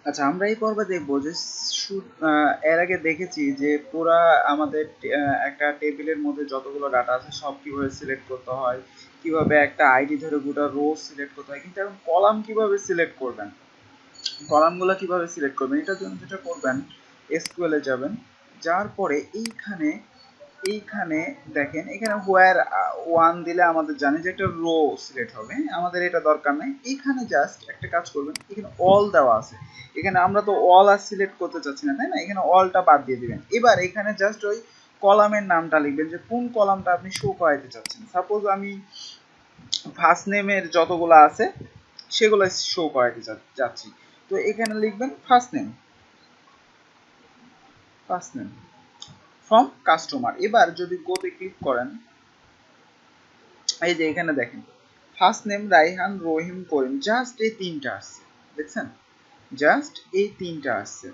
আচ্ছা, আমরা এই পর্বে দেখবো যে এর আগে দেখেছি যে পুরা আমাদের একটা টেবিলের মধ্যে যতগুলো ডাটা আছে সব কিভাবে সিলেক্ট করতে হয়, কিভাবে একটা আইডি ধরে গোটা রো সিলেক্ট করতে হয়, কিন্তু এখন কলাম কিভাবে সিলেক্ট করবেন, কলামগুলো কিভাবে সিলেক্ট করবেন, এটার জন্য যেটা করবেন এসকিউএল এ যাবেন, যাওয়ার পরে এইখানে এইখানে দেখেন এখানে হোয়ার ওয়ান দিলে আমাদের জানি যে একটা রো সিলেক্ট হবে, আমাদের এটা দরকার নাই। এখানে জাস্ট একটা কাজ করবেন, এখানে অল দেওয়া আছে, এখানে আমরা তো অল আর সিলেক্ট করতে চাচ্ছি না, তাই না? এখানে অলটা বাদ দিয়ে দিবেন। এবার এখানে জাস্ট ওই কলামের নামটা লিখবেন যে কোন কলামটা আপনি শো করাইতে চাচ্ছেন। সাপোজ আমি ফার্স্ট নেমের যতগুলো আছে সেগুলো শো করাইতে যাচ্ছি, তো এখানে লিখবেন first name, first name from customer. এবার যদি গোতে ক্লিক করেন, এই যে এখানে দেখেন ফার্স্ট নেম রাইহান, রহিম, করিম, জাস্ট এই তিনটা আসছে, দেখছেন? জাস্ট এই তিনটা আসছে।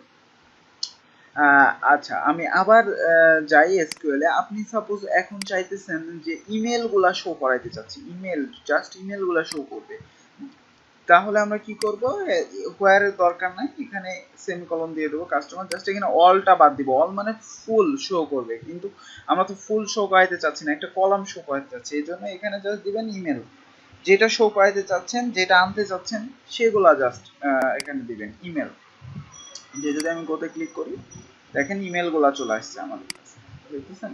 আচ্ছা, আমি আবার যাই এসকিউএল এ। আপনি সাপোজ এখন চাইতেছেন যে ইমেল গুলা শো করাইতে চাচ্ছি, ইমেল, জাস্ট ইমেল গুলা শো করবে, তাহলে আমরা কি করব, হোয়ারের দরকার নাই, এখানে সেমিকলন দিয়ে দেবো, কাস্টমার, জাস্ট এখানে অলটা বাদ দিব। অল মানে ফুল শো করবে, কিন্তু আমরা তো ফুল শো করাইতে চাচ্ছি না, একটা কলাম শো করাইতে চাচ্ছি, এই জন্য এখানে জাস্ট দিবেন ইমেল, যেটা শো করাইতে চাচ্ছেন, যেটা আনতে চাচ্ছেন সেগুলা জাস্ট এখানে দিবেন ইমেল। যে যদি আমি গোতে ক্লিক করি, দেখেন ইমেল গুলা চলে আসছে আমাদের কাছে, দেখতেছেন?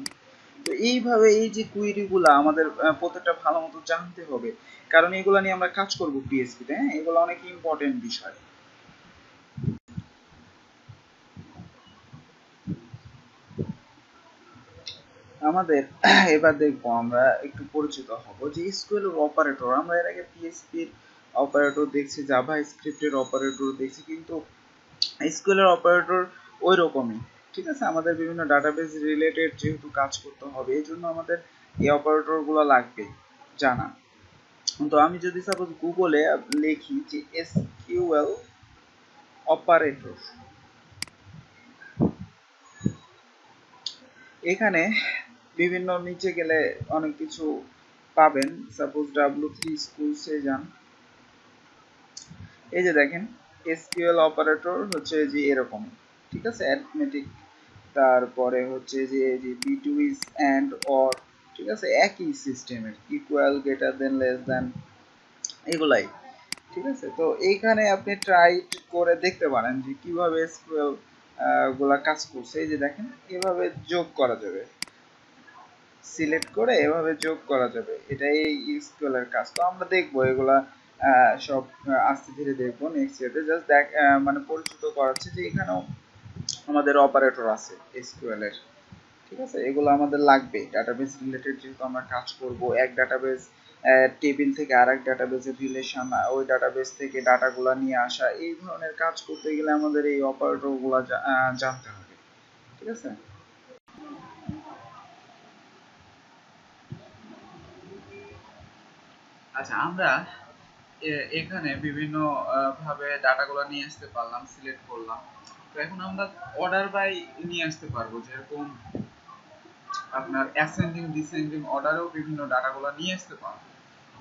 তো এইভাবে এই যে কুইরি গুলা আমাদের প্রত্যেকটা ভালো মতো জানতে হবে, কারণ এগুলা নিয়ে আমরা কাজ করব পিএইচপি তে। হ্যাঁ, এগুলো অনেক ইম্পর্টেন্ট বিষয়। আমাদের এবার দেখবো, আমরা একটু পরিচিত হব যে এসকিউএল এর অপারেটর। আমরা এর আগে পিএইচপি এর অপারেটর দেখছি, জাভা স্ক্রিপ্টের অপারেটর দেখছি, কিন্তু এসকিউএল এর অপারেটর ওই রকমই, ঠিক আছে? আমাদের বিভিন্ন ডাটাবেস রিলেটেড যেহেতু কাজ করতে হবে, এই জন্য আমাদের এই অপারেটর গুলো লাগবে জানা। তো আমি যদি সাপোজ গুগলে লিখি যে এসকিউএল অপারেটর, এখানে বিভিন্ন নিচে গেলে অনেক কিছু পাবেন। সাপোজ W3 স্কুলসে যান, এই যে দেখেন এসকিউএল অপারেটর হচ্ছে যে এরকম, ঠিক আছে? অ্যারিথমেটিক, তারপরে হচ্ছে যে বি2 ইজ অ্যান্ড অর, ঠিক আছে? একই সিস্টেমের, equal, greater than, less than, এগুলাই, ঠিক আছে? তো এইখানে আপনি ট্রাই করে দেখতে পারেন যে কিভাবে এসকিউএল গুলা কাজ করছে। এই যে দেখেন এভাবে যোগ করা যাবে, সিলেক্ট করে এভাবে যোগ করা যাবে, এটাই এসকিউএল এর কাজ। তো আমরা দেখবো এগুলা সব আস্তে ধীরে দেখবো নেক্সট ইয়ারে। জাস্ট দেখ মানে পরিচিত করাচ্ছে যে এখানেও আমাদের অপারেটর আছে এসকিউএল এর, ঠিক আছে? এগুলো আমাদের লাগবে ডাটাবেস রিলেটেড, যেহেতু আমরা কাজ করব এক ডাটাবেস টেবিল থেকে আরেক ডাটাবেসের রিলেশন, ওই ডাটাবেস থেকে ডাটাগুলো নিয়ে আসা, এই ধরনের কাজ করতে গেলে আমাদের এই অপারেটরগুলো জানতে হবে, ঠিক আছে? আচ্ছা, আমরা এখানে বিভিন্ন ভাবে ডাটাগুলো নিয়ে আসতে পারলাম, সিলেক্ট করলাম। তো এখন আমরা অর্ডার বাই নিয়ে আসতে পারবো, যেরকম আপনার অ্যাসেন্ডিং ডিসেন্ডিং অর্ডারেও বিভিন্ন ডাটাগুলো নিয়ে আসতে পারবো।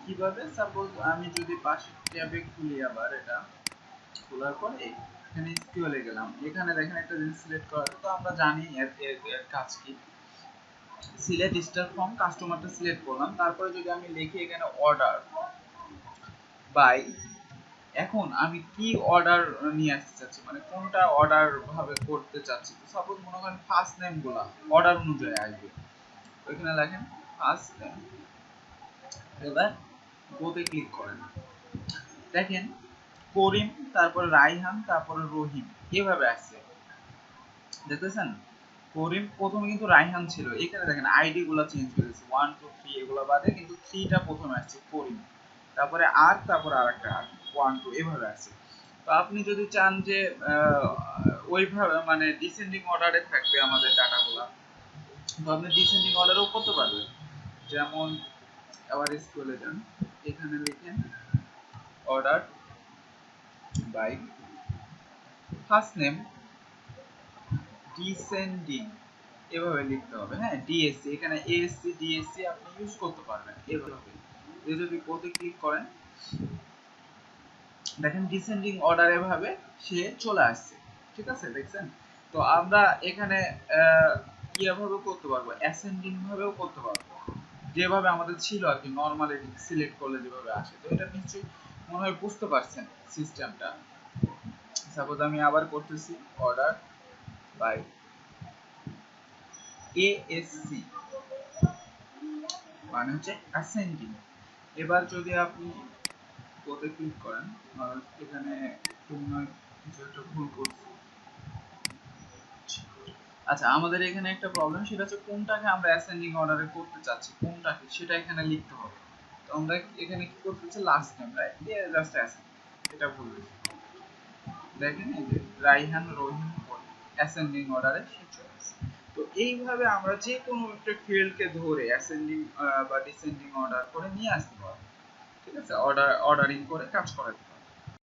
কিভাবে? সাপোজ আমি যদি পাশের ট্যাবে খুলি, আবার এটা খোলার পরে এখানে এসকিউএল এ গেলাম, এখানে দেখেন একটা জিনিস সিলেক্ট করা আছে, তো আমরা জানি এর কাজ কি। সিলেক্ট স্টার ফ্রম কাস্টমারটা সিলেক্ট করলাম, তারপরে যদি আমি লিখি এখানে অর্ডার বাই, এখন আমি কি অর্ডার নিয়ে আসতে চাচ্ছি, মানে কোনটা অর্ডার ভাবে করতে চাচ্ছি। তো সাপোজ মনে করেন ফার্স্ট নেম গুলা অর্ডার অনুযায়ী আসবে, তো এখানে লেখেন ফার্স্ট নেম, এবার গোতে ক্লিক করেন, দেখেন করিম, তারপরে রাইহান, তারপরে রহিম, এভাবে আসছে, দেখতেছেন? করিম প্রথমে কিন্তু রাইহান ছিল, এখানে দেখেন আইডি গুলা চেঞ্জ হয়ে গেছে, 1 2 3 এগুলো বাদে কিন্তু 3টা প্রথমে আসছে করিম, তারপরে আর, তারপরে আরেকটা আর, 1 2 এভাবে আসছে। তো আপনি যদি চান যে ওইভাবে মানে ডিসেন্ডিং অর্ডারে থাকবে আমাদের ডাটাগুলা, তো আপনি ডিসেন্ডিং অর্ডারও করতে পারবেন। যেমন আবার স্কুলে যান, এখানে লিখেন order by first name descending, এভাবে লিখতে হবে। হ্যাঁ, ডিএসসি, এখানে এএসসি ডিএসসি আপনি ইউজ করতে পারবেন এভাবে। যদি কোতে ক্লিক করেন, দেখেন ডিসেন্ডিং অর্ডারে ভাবে সে চলে আসছে, ঠিক আছে, দেখছেন। তো আমরা এখানে কিভাবে করতে পারবো, অ্যাসেন্ডিং ভাবেও করতে পারবো, যেভাবে আমাদের ছিল আর কি, নরমালি সিলেক্ট করলে যেভাবে আসে। তো এটা নিশ্চয়ই মনে হয় বুঝতে পারছেন সিস্টেমটা। সাপোজ আমি আবার করতেছি অর্ডার বাই এএসসি, মানে হচ্ছে অ্যাসেন্ডিং। এবার যদি আপনি কোডে ক্লিক করেন, এখানে কিছু একটা ভুল করছি। আচ্ছা, আমাদের এখানে একটা প্রবলেম, সেটা হচ্ছে কোনটাকে আমরা অ্যাসেন্ডিং অর্ডারে করতে চাচ্ছি, কোনটাকে সেটা এখানে লিখতে হবে। তো আমরা এখানে কি করতে চাচ্ছি, লাস্ট নেম রাইট দিয়ে জাস্ট অ্যাসেন্ডিং, এটা ভুল হয়েছে। দেখেন এই যে রাইহান রহিম অ্যাসেন্ডিং অর্ডারে সে চলে আসছে। তো এইভাবে আমরা যে কোনো একটা ফিল্ডকে ধরে অ্যাসেন্ডিং বা ডিসেন্ডিং অর্ডার করে নিয়ে আসতে পারবো, ঠিক আছে, অর্ডারিং করে কাজ করা।